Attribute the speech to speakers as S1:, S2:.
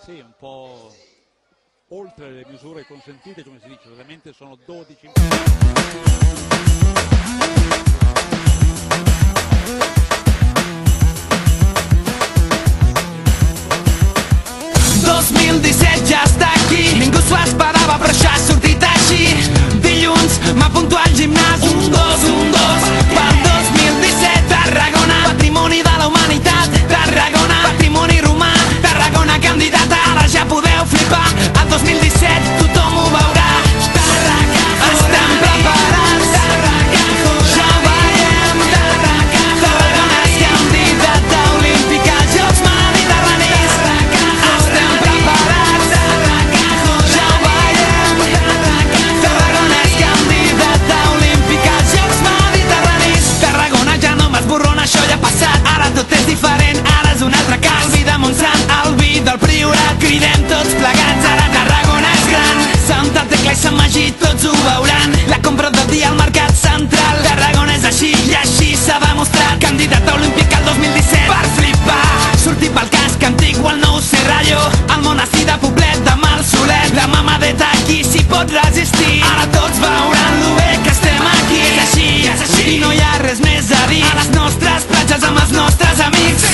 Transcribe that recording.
S1: Sì, un po' oltre le misure consentite, come si dice, veramente sono 12.
S2: 2017 ja està aquí, ningú s'ho esperava però això ha sortit així. Dilluns m'apunto al gimnàs, 1, 2, 1, 2. Pel 2017 Tarragona, patrimoni de la humanitat. Tarragona, patrimoni romà. Tarragona candidata, ara ja podeu flipar. El 2017 tothom ho veurà. Tarragona, estem preparats. Tarragona, ja ho veiem. Tarragona és candidata olímpica als Jocs Mediterranis. Estem preparats. Ja ho veiem. Tarragona és candidata olímpica als Jocs Mediterranis. Tarragona ja no m'esborrona, això ja ha passat. Ara tot és diferent, ara és un altre cas. El vi de Montsant, el vi del Priorat. Cridem tots plegats, ara Tarragona és gran. Santa Tecla i Sant Magí tots ho veuran. La compra del dia al mercat central. Tarragona és així i així s'ha demostrat. Candidata olímpica el 2017 per flipar. Sortir pel casc antic o el nou Serrallo. El Monestir de Poblet, demà el Solet. La mamadeta aquí s'hi pot resistir. Ara tots veuran lo bé que estem aquí. És així i no hi ha res més a dir. A les nostres platges amb els nostres amics.